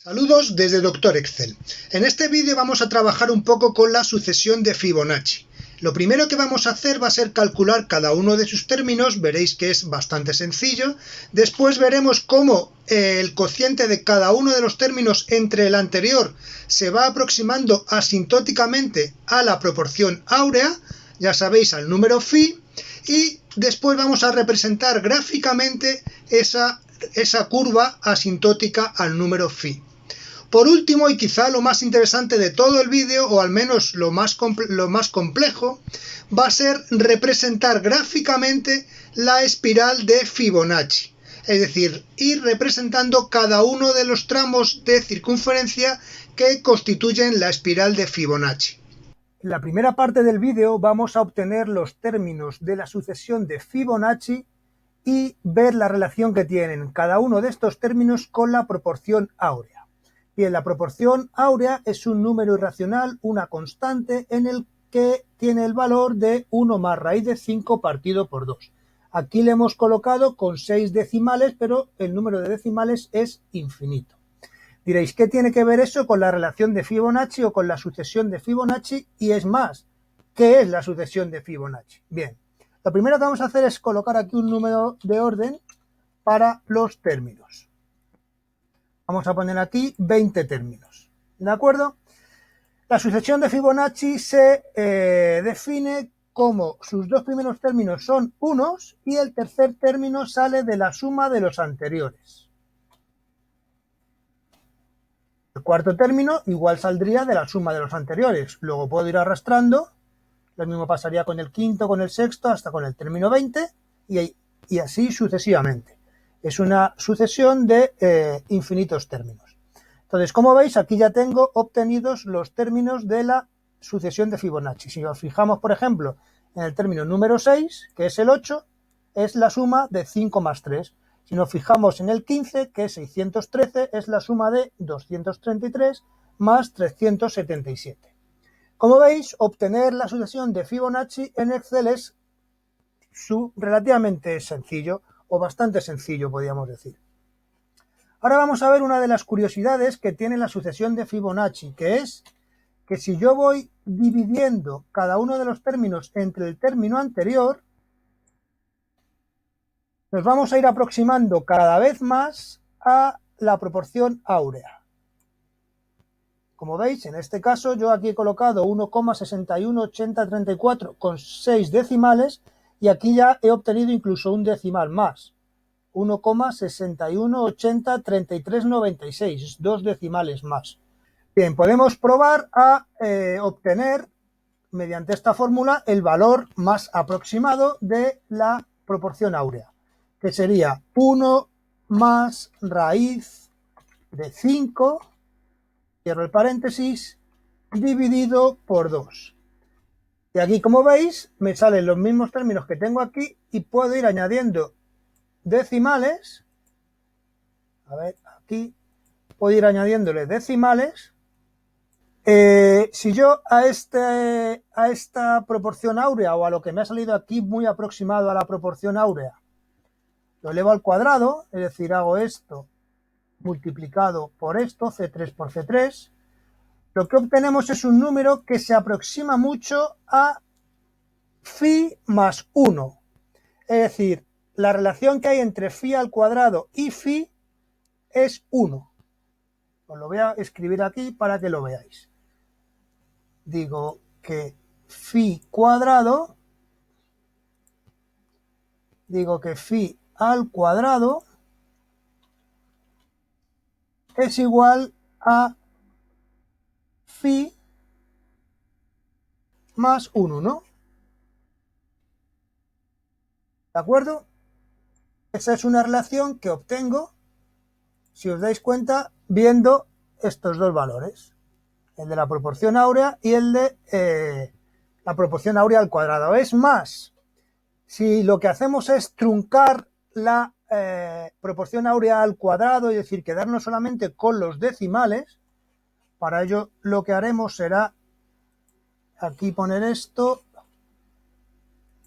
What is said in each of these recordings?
Saludos desde Doctor Excel. En este vídeo vamos a trabajar un poco con la sucesión de Fibonacci. Lo primero que vamos a hacer va a ser calcular cada uno de sus términos, veréis que es bastante sencillo. Después veremos cómo el cociente de cada uno de los términos entre el anterior se va aproximando asintóticamente a la proporción áurea, ya sabéis, al número phi, y después vamos a representar gráficamente esa curva asintótica al número phi. Por último, y quizá lo más interesante de todo el vídeo, o al menos lo más complejo, va a ser representar gráficamente la espiral de Fibonacci. Es decir, ir representando cada uno de los tramos de circunferencia que constituyen la espiral de Fibonacci. En la primera parte del vídeo vamos a obtener los términos de la sucesión de Fibonacci y ver la relación que tienen cada uno de estos términos con la proporción áurea. Bien, la proporción áurea es un número irracional, una constante, en el que tiene el valor de 1 más raíz de 5 partido por 2. Aquí le hemos colocado con 6 decimales, pero el número de decimales es infinito. Diréis, ¿qué tiene que ver eso con la relación de Fibonacci o con la sucesión de Fibonacci? Y es más, ¿qué es la sucesión de Fibonacci? Bien, lo primero que vamos a hacer es colocar aquí un número de orden para los términos. Vamos a poner aquí 20 términos, ¿de acuerdo? La sucesión de Fibonacci se define como sus dos primeros términos son unos y el tercer término sale de la suma de los anteriores. El cuarto término igual saldría de la suma de los anteriores. Luego puedo ir arrastrando, lo mismo pasaría con el quinto, con el sexto, hasta con el término 20 y así sucesivamente. Es una sucesión de infinitos términos. Entonces, como veis, aquí ya tengo obtenidos los términos de la sucesión de Fibonacci. Si nos fijamos, por ejemplo, en el término número 6, que es el 8, es la suma de 5 más 3. Si nos fijamos en el 15, que es 613, es la suma de 233 más 377. Como veis, obtener la sucesión de Fibonacci en Excel es relativamente sencillo, o bastante sencillo, podríamos decir. Ahora vamos a ver una de las curiosidades que tiene la sucesión de Fibonacci, que es que si yo voy dividiendo cada uno de los términos entre el término anterior, nos vamos a ir aproximando cada vez más a la proporción áurea. Como veis, en este caso yo aquí he colocado 1,618034 con 6 decimales y aquí ya he obtenido incluso un decimal más. 1,61803396, 2 decimales más. Bien, podemos probar a obtener, mediante esta fórmula, el valor más aproximado de la proporción áurea, que sería 1 más raíz de 5, cierro el paréntesis, dividido por 2. Y aquí, como veis, me salen los mismos términos que tengo aquí y puedo ir añadiendo decimales. A ver, aquí puedo ir añadiéndole decimales. Si yo a esta proporción áurea, o a lo que me ha salido aquí muy aproximado a la proporción áurea, lo elevo al cuadrado, es decir, hago esto multiplicado por esto, C3 por C3, lo que obtenemos es un número que se aproxima mucho a phi más 1. Es decir, la relación que hay entre phi al cuadrado y phi es 1. Os lo voy a escribir aquí para que lo veáis. Digo que phi cuadrado, phi al cuadrado es igual a phi más 1, ¿no? ¿De acuerdo? Esa es una relación que obtengo, si os dais cuenta, viendo estos dos valores, el de la proporción áurea y el de la proporción áurea al cuadrado. Es más, si lo que hacemos es truncar la proporción áurea al cuadrado, es decir, quedarnos solamente con los decimales, para ello lo que haremos será aquí poner esto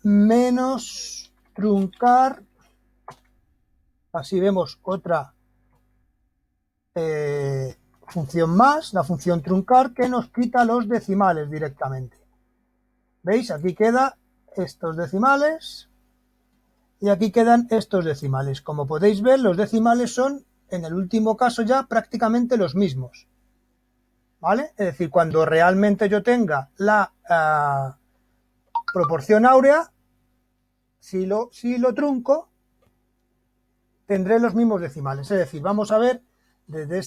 menos truncar, así vemos otra función más, la función truncar, que nos quita los decimales directamente. ¿Veis? Aquí quedan estos decimales y aquí quedan estos decimales. Como podéis ver, los decimales son, en el último caso ya, prácticamente los mismos. ¿Vale? Es decir, cuando realmente yo tenga la proporción áurea, si lo trunco, tendré los mismos decimales. Es decir, vamos a ver desde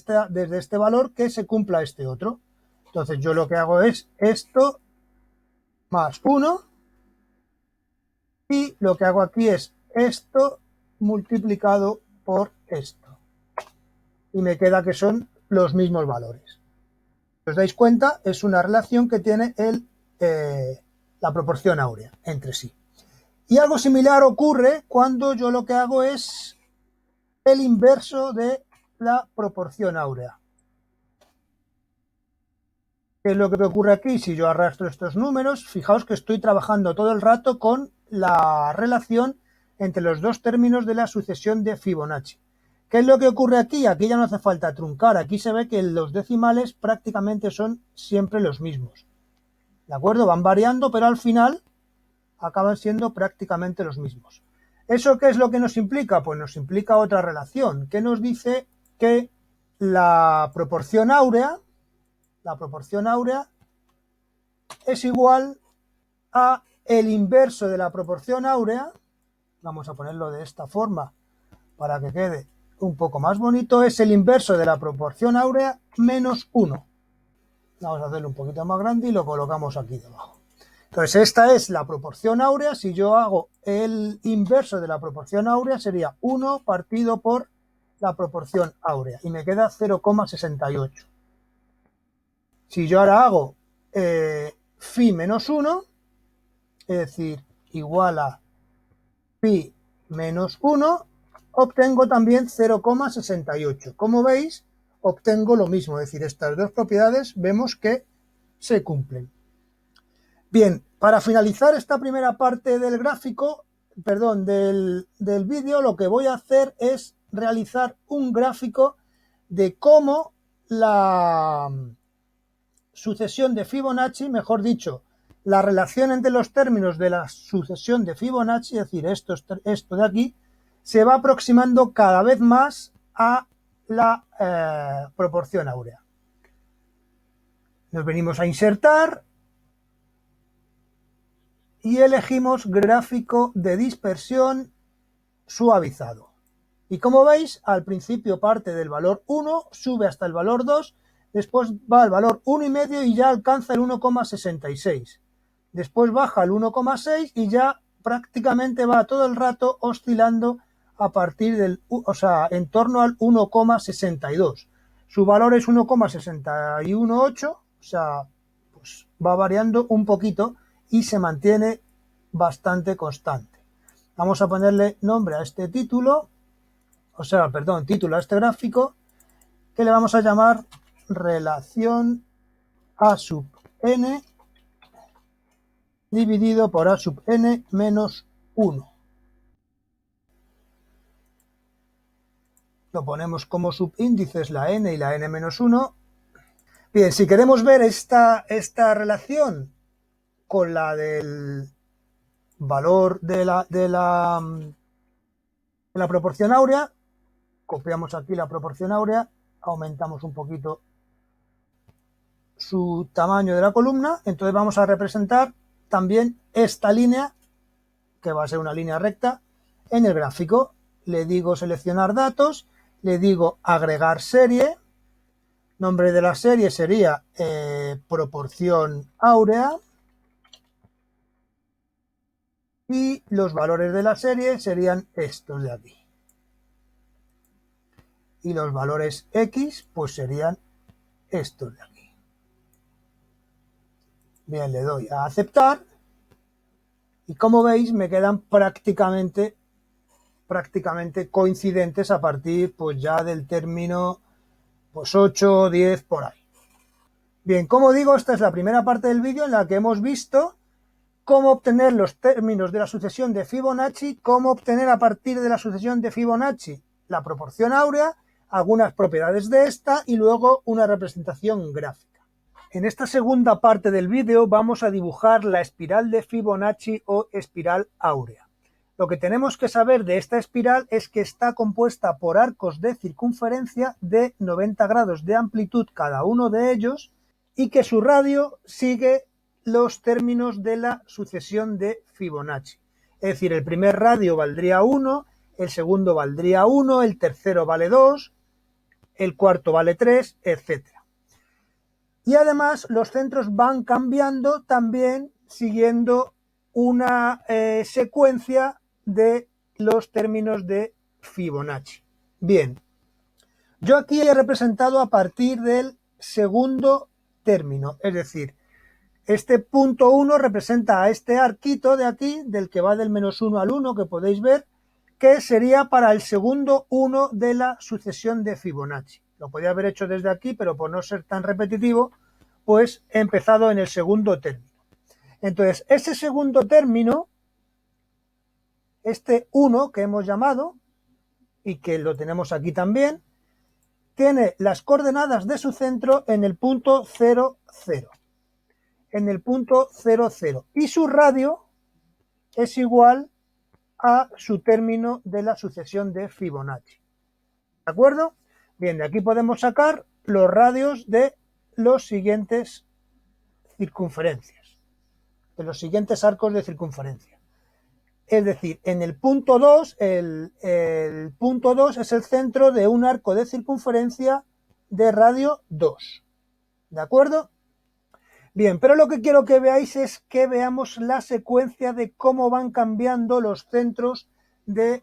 este valor que se cumpla este otro. Entonces yo lo que hago es esto más 1 y lo que hago aquí es esto multiplicado por esto. Y me queda que son los mismos valores. Si os dais cuenta, es una relación que tiene la proporción áurea entre sí. Y algo similar ocurre cuando yo lo que hago es el inverso de la proporción áurea. ¿Qué es lo que ocurre aquí? Si yo arrastro estos números, fijaos que estoy trabajando todo el rato con la relación entre los dos términos de la sucesión de Fibonacci. ¿Qué es lo que ocurre aquí? Aquí ya no hace falta truncar, aquí se ve que los decimales prácticamente son siempre los mismos. ¿De acuerdo? Van variando, pero al final acaban siendo prácticamente los mismos. ¿Eso qué es lo que nos implica? Pues nos implica otra relación, que nos dice que la proporción áurea es igual a el inverso de la proporción áurea. Vamos a ponerlo de esta forma para que quede un poco más bonito. Es el inverso de la proporción áurea menos 1. Vamos a hacerlo un poquito más grande y lo colocamos aquí debajo. Entonces esta es la proporción áurea. Si yo hago el inverso de la proporción áurea sería 1 partido por la proporción áurea y me queda 0,68. Si yo ahora hago phi menos 1, es decir, igual a phi menos 1, obtengo también 0,68. Como veis, obtengo lo mismo, es decir, estas dos propiedades vemos que se cumplen. Bien, para finalizar esta primera parte del gráfico, del vídeo, lo que voy a hacer es realizar un gráfico de cómo la sucesión de Fibonacci, mejor dicho, la relación entre los términos de la sucesión de Fibonacci, es decir, esto de aquí, se va aproximando cada vez más a la proporción áurea. Nos venimos a insertar y elegimos gráfico de dispersión suavizado. Y como veis, al principio parte del valor 1, sube hasta el valor 2, después va al valor 1,5 y ya alcanza el 1,66. Después baja al 1,6 y ya prácticamente va todo el rato oscilando a partir del, en torno al 1,62. Su valor es 1,618, pues va variando un poquito y se mantiene bastante constante. Vamos a ponerle nombre a este título, título a este gráfico, que le vamos a llamar relación A sub n dividido por A sub n menos 1. Lo ponemos como subíndices la n y la n menos 1. Bien, si queremos ver esta relación con la del valor de la proporción áurea, copiamos aquí la proporción áurea, aumentamos un poquito su tamaño de la columna, entonces vamos a representar también esta línea, que va a ser una línea recta, en el gráfico. Le digo seleccionar datos, le digo agregar serie, nombre de la serie sería proporción áurea, y los valores de la serie serían estos de aquí. Y los valores X pues serían estos de aquí. Bien, le doy a aceptar y como veis me quedan prácticamente coincidentes a partir pues ya del término pues 8 o 10 por ahí. Bien, como digo, esta es la primera parte del vídeo en la que hemos visto cómo obtener los términos de la sucesión de Fibonacci, cómo obtener a partir de la sucesión de Fibonacci la proporción áurea, algunas propiedades de esta y luego una representación gráfica. En esta segunda parte del vídeo vamos a dibujar la espiral de Fibonacci o espiral áurea. Lo que tenemos que saber de esta espiral es que está compuesta por arcos de circunferencia de 90 grados de amplitud cada uno de ellos y que su radio sigue los términos de la sucesión de Fibonacci. Es decir, el primer radio valdría 1, el segundo valdría 1, el tercero vale 2, el cuarto vale 3, etc. Y además los centros van cambiando también siguiendo una secuencia de los términos de Fibonacci. Bien, yo aquí he representado a partir del segundo término, es decir, este punto 1 representa a este arquito de aquí, del que va del menos 1 al 1, que podéis ver, que sería para el segundo 1 de la sucesión de Fibonacci. Lo podía haber hecho desde aquí, pero por no ser tan repetitivo, pues he empezado en el segundo término. Entonces, ese segundo término, este 1 que hemos llamado, y que lo tenemos aquí también, tiene las coordenadas de su centro en el punto 0, 0. En el punto 0, 0. Y su radio es igual a su término de la sucesión de Fibonacci. ¿De acuerdo? Bien, de aquí podemos sacar los radios de los siguientes circunferencias, de los siguientes arcos de circunferencia. Es decir, en el punto 2, el punto 2 es el centro de un arco de circunferencia de radio 2. ¿De acuerdo? Bien, pero lo que quiero que veáis es que veamos la secuencia de cómo van cambiando los centros de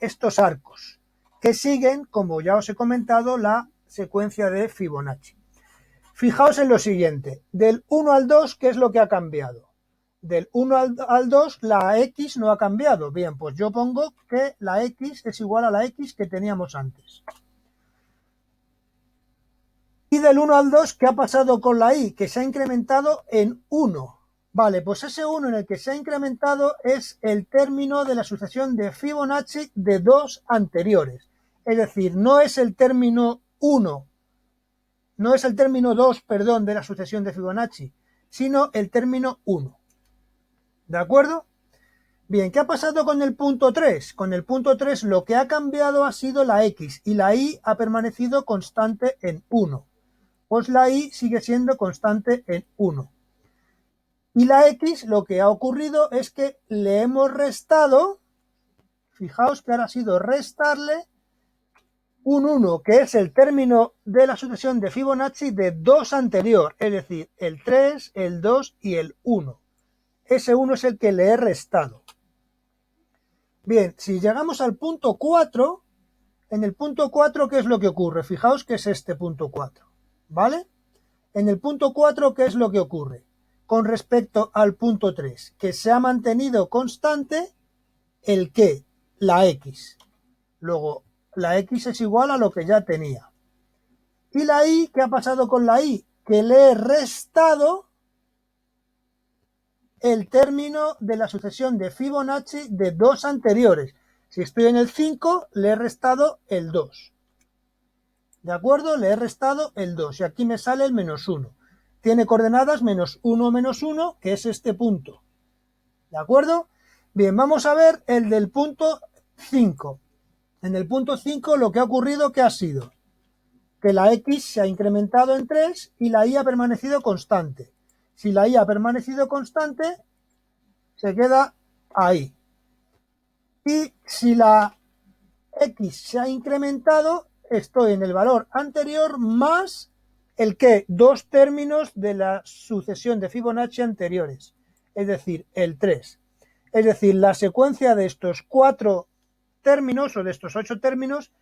estos arcos, que siguen, como ya os he comentado, la secuencia de Fibonacci. Fijaos en lo siguiente, del 1 al 2, ¿qué es lo que ha cambiado? Del 1 al 2, la X no ha cambiado. Bien, pues yo pongo que la X es igual a la X que teníamos antes. Y del 1 al 2, ¿qué ha pasado con la Y? Que se ha incrementado en 1. Vale, pues ese 1 en el que se ha incrementado es el término de la sucesión de Fibonacci de dos anteriores. Es decir, no es el término 1, no es el término 2, perdón, de la sucesión de Fibonacci, sino el término 1. ¿De acuerdo? Bien, ¿qué ha pasado con el punto 3? Con el punto 3 lo que ha cambiado ha sido la X y la Y ha permanecido constante en 1. Pues la Y sigue siendo constante en 1. Y la X, lo que ha ocurrido es que le hemos restado, fijaos que ahora ha sido restarle un 1, que es el término de la sucesión de Fibonacci de 2 anterior, es decir, el 3, el 2 y el 1. Ese 1 es el que le he restado. Bien, si llegamos al punto 4, en el punto 4, ¿qué es lo que ocurre? Fijaos que es este punto 4, ¿vale? En el punto 4, ¿qué es lo que ocurre? Con respecto al punto 3, que se ha mantenido constante el ¿qué? La X. Luego, la X es igual a lo que ya tenía. ¿Y la Y? ¿Qué ha pasado con la Y? Que le he restado el término de la sucesión de Fibonacci de 2 anteriores. Si estoy en el 5, le he restado el 2. ¿De acuerdo? Le he restado el 2 y aquí me sale el menos 1. Tiene coordenadas menos 1, que es este punto. ¿De acuerdo? Bien, vamos a ver el del punto 5. En el punto 5 lo que ha ocurrido, ¿qué ha sido? Que la X se ha incrementado en 3 y la Y ha permanecido constante. Si la Y ha permanecido constante, se queda ahí. Y si la X se ha incrementado, estoy en el valor anterior más el que 2 términos de la sucesión de Fibonacci anteriores, es decir, el 3. Es decir, la secuencia de estos 4 términos o de estos 8 términos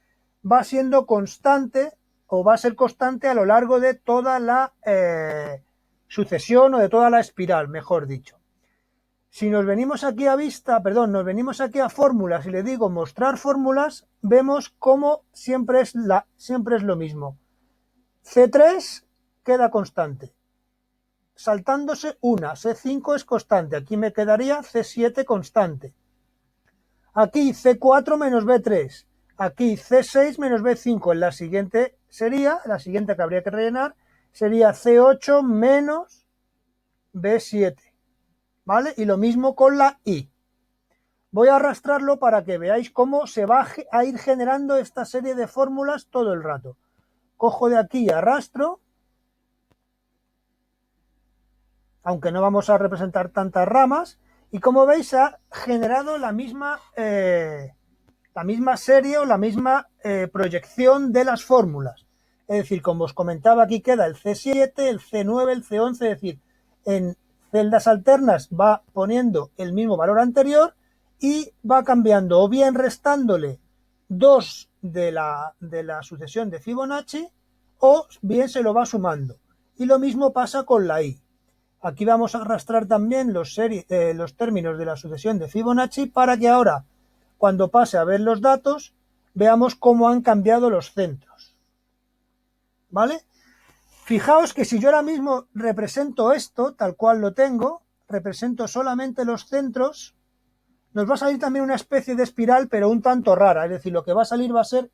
va siendo constante o va a ser constante a lo largo de toda la sucesión o de toda la espiral, mejor dicho. Si nos venimos aquí a nos venimos aquí a fórmulas y le digo mostrar fórmulas, vemos cómo siempre es lo mismo. C3 queda constante, saltándose una, C5 es constante, aquí me quedaría C7 constante. Aquí C4 menos B3, Aquí C6 menos B5, en la siguiente que habría que rellenar, sería C8 menos B7, ¿vale? Y lo mismo con la I. Voy a arrastrarlo para que veáis cómo se va a ir generando esta serie de fórmulas todo el rato. Cojo de aquí y arrastro, aunque no vamos a representar tantas ramas, y como veis ha generado la misma serie o la misma proyección de las fórmulas. Es decir, como os comentaba, aquí queda el C7, el C9, el C11, es decir, en celdas alternas va poniendo el mismo valor anterior y va cambiando o bien restándole 2 de la sucesión de Fibonacci o bien se lo va sumando. Y lo mismo pasa con la I. Aquí vamos a arrastrar también los términos de la sucesión de Fibonacci para que ahora, cuando pase a ver los datos, veamos cómo han cambiado los centros. ¿Vale? Fijaos que si yo ahora mismo represento esto, tal cual lo tengo, represento solamente los centros, nos va a salir también una especie de espiral, pero un tanto rara. Es decir, lo que va a salir va a ser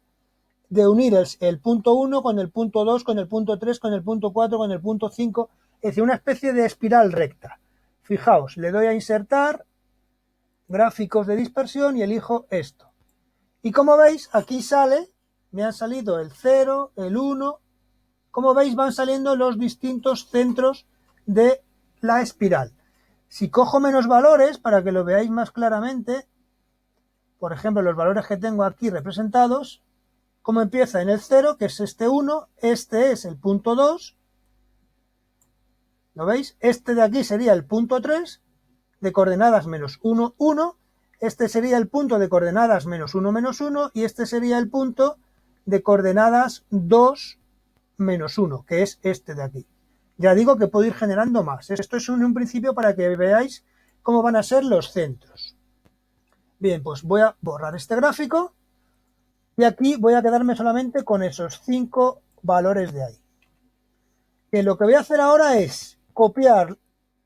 de unir el punto 1 con el punto 2, con el punto 3, con el punto 4, con el punto 5, es decir, una especie de espiral recta. Fijaos, le doy a insertar, gráficos de dispersión y elijo esto. Y como veis, aquí me han salido el 0, el 1, como veis van saliendo los distintos centros de la espiral. Si cojo menos valores, para que lo veáis más claramente, por ejemplo, los valores que tengo aquí representados, como empieza en el 0, que es este 1, este es el punto 2, ¿lo veis? Este de aquí sería el punto 3, de coordenadas menos 1, 1, este sería el punto de coordenadas menos 1, menos 1, y este sería el punto de coordenadas 2, menos 1, que es este de aquí. Ya digo que puedo ir generando más. Esto es un principio para que veáis cómo van a ser los centros. Bien, pues voy a borrar este gráfico y aquí voy a quedarme solamente con esos 5 valores de ahí. Que lo que voy a hacer ahora es copiar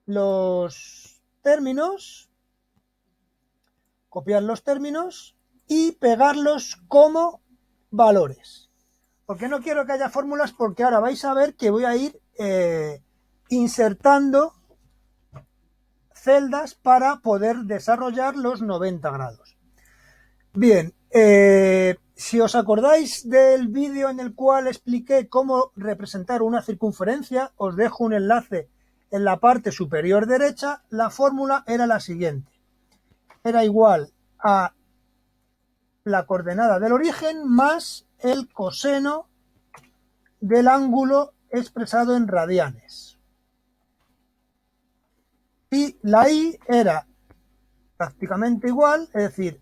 los términos y pegarlos como valores. Porque no quiero que haya fórmulas, porque ahora vais a ver que voy a ir insertando celdas para poder desarrollar los 90 grados. Bien, si os acordáis del vídeo en el cual expliqué cómo representar una circunferencia, os dejo un enlace en la parte superior derecha. La fórmula era la siguiente. Era igual a la coordenada del origen más el coseno del ángulo expresado en radianes. Y la I era prácticamente igual, es decir,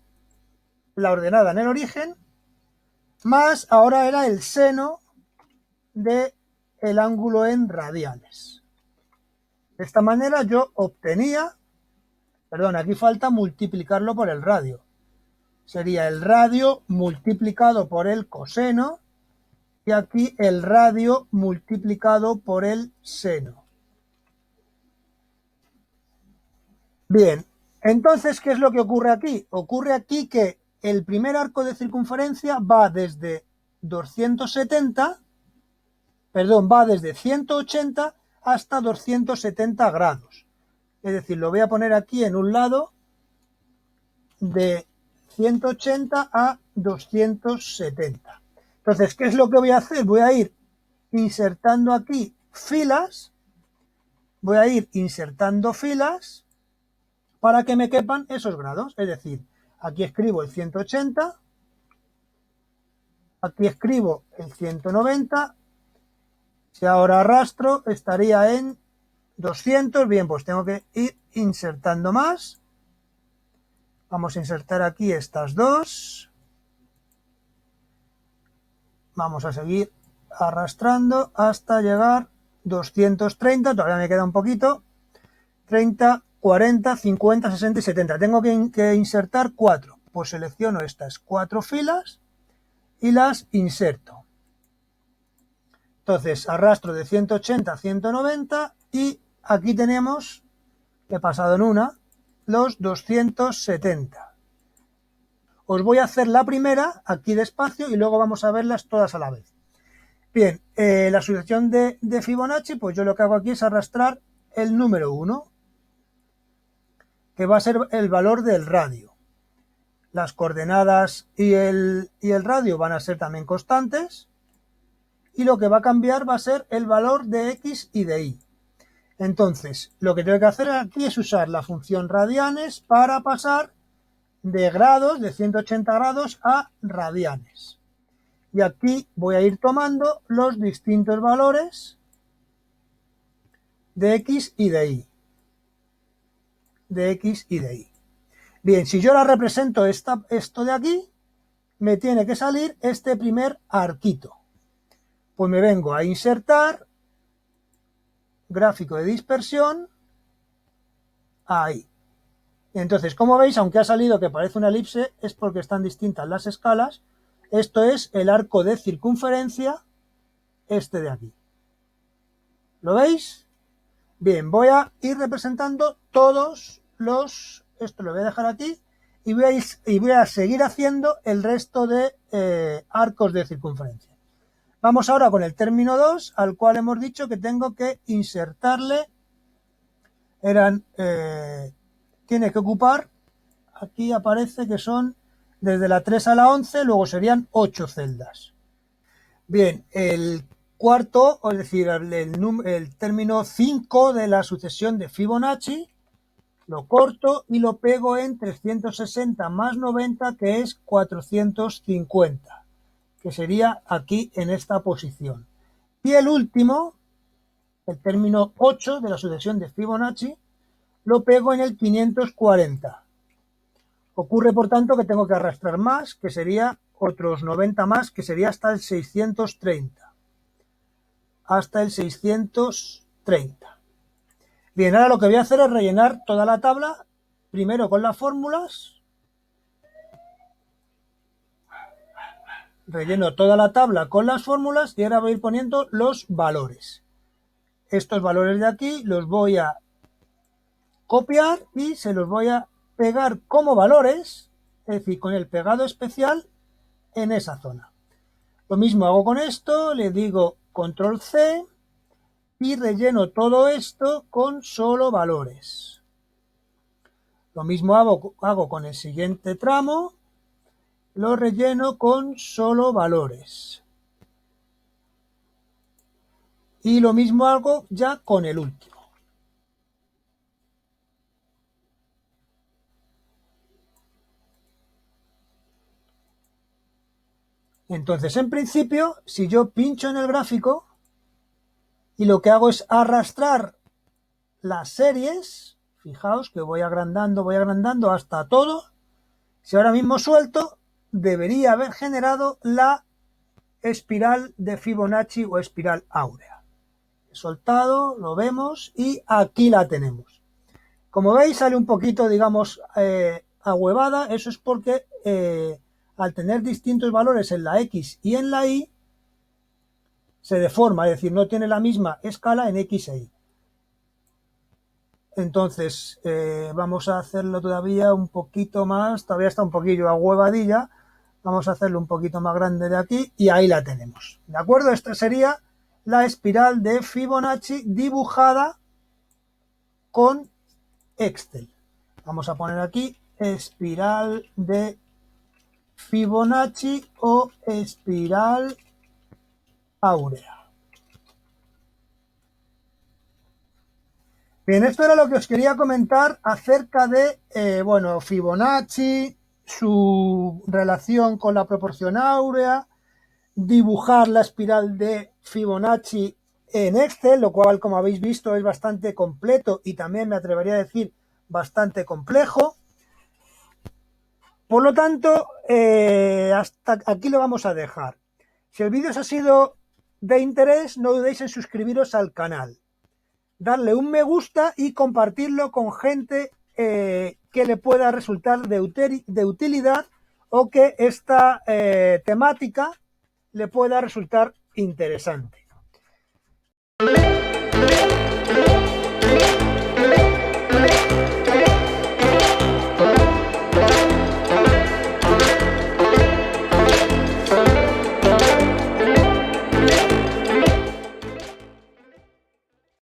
la ordenada en el origen, más ahora era el seno del ángulo en radianes. De esta manera yo obtenía, aquí falta multiplicarlo por el radio. Sería el radio multiplicado por el coseno y aquí el radio multiplicado por el seno. Bien, entonces, ¿qué es lo que ocurre aquí? Ocurre aquí que el primer arco de circunferencia va desde 180 hasta 270 grados. Es decir, lo voy a poner aquí en un lado de 180 a 270. Entonces, ¿qué es lo que voy a hacer? Voy a ir insertando aquí filas, para que me quepan esos grados. Es decir, aquí escribo el 180, aquí escribo el 190, si ahora arrastro estaría en 200, bien, pues tengo que ir insertando más. Vamos a insertar aquí estas dos. Vamos a seguir arrastrando hasta llegar 230, todavía me queda un poquito, 30, 40, 50, 60 y 70. Tengo que insertar 4. Pues selecciono estas 4 filas y las inserto. Entonces arrastro de 180 a 190 y aquí tenemos, he pasado en una, los 270. os voy a hacer la primera aquí despacio y luego vamos a verlas todas a la vez. Bien, la sucesión de Fibonacci, pues yo lo que hago aquí es arrastrar el número 1, que va a ser el valor del radio. Las coordenadas y el radio van a ser también constantes, y lo que va a cambiar va a ser el valor de X y de Y. Entonces, lo que tengo que hacer aquí es usar la función radianes para pasar de grados, de 180 grados, a radianes. Y aquí voy a ir tomando los distintos valores de X y de Y. De X y de Y. Bien, si yo la represento esto de aquí, me tiene que salir este primer arquito. Pues me vengo a insertar, gráfico de dispersión, ahí. Entonces, como veis, aunque ha salido que parece una elipse, es porque están distintas las escalas. Esto es el arco de circunferencia, este de aquí. ¿Lo veis? Bien, voy a ir representando todos los... Esto lo voy a dejar aquí y voy a seguir haciendo el resto de arcos de circunferencia. Vamos ahora con el término 2, al cual hemos dicho que tengo que insertarle. Tiene que ocupar, aquí aparece que son desde la 3 a la 11, luego serían 8 celdas. Bien, el cuarto, es decir, el término 5 de la sucesión de Fibonacci, lo corto y lo pego en 360 más 90, que es 450, que sería aquí en esta posición. Y el último, el término 8 de la sucesión de Fibonacci, lo pego en el 540. Ocurre, por tanto, que tengo que arrastrar más, que sería otros 90 más, que sería hasta el 630. Hasta el 630. Bien, ahora lo que voy a hacer es rellenar toda la tabla, primero con las fórmulas. Relleno toda la tabla con las fórmulas y ahora voy a ir poniendo los valores. Estos valores de aquí los voy a copiar y se los voy a pegar como valores, es decir, con el pegado especial en esa zona. Lo mismo hago con esto, le digo control C y relleno todo esto con solo valores. Lo mismo hago con el siguiente tramo, lo relleno con solo valores. Y lo mismo hago ya con el último. Entonces, en principio, si yo pincho en el gráfico y lo que hago es arrastrar las series, fijaos que voy agrandando hasta todo, si ahora mismo suelto, debería haber generado la espiral de Fibonacci o espiral áurea. He soltado, lo vemos y aquí la tenemos. Como veis, sale un poquito, digamos, ahuevada. Eso es porque al tener distintos valores en la X y en la Y, se deforma, es decir, no tiene la misma escala en X e Y. Entonces, vamos a hacerlo todavía un poquito más, todavía está un poquillo ahuevadilla, vamos a hacerlo un poquito más grande de aquí y ahí la tenemos. ¿De acuerdo? Esta sería la espiral de Fibonacci dibujada con Excel. Vamos a poner aquí espiral de Fibonacci o espiral áurea. Bien, esto era lo que os quería comentar acerca de, Fibonacci, su relación con la proporción áurea, dibujar la espiral de Fibonacci en Excel, lo cual, como habéis visto, es bastante completo y también me atrevería a decir bastante complejo. Por lo tanto, hasta aquí lo vamos a dejar. Si el vídeo os ha sido de interés, no dudéis en suscribiros al canal, darle un me gusta y compartirlo con gente que le pueda resultar de utilidad o que esta temática le pueda resultar interesante.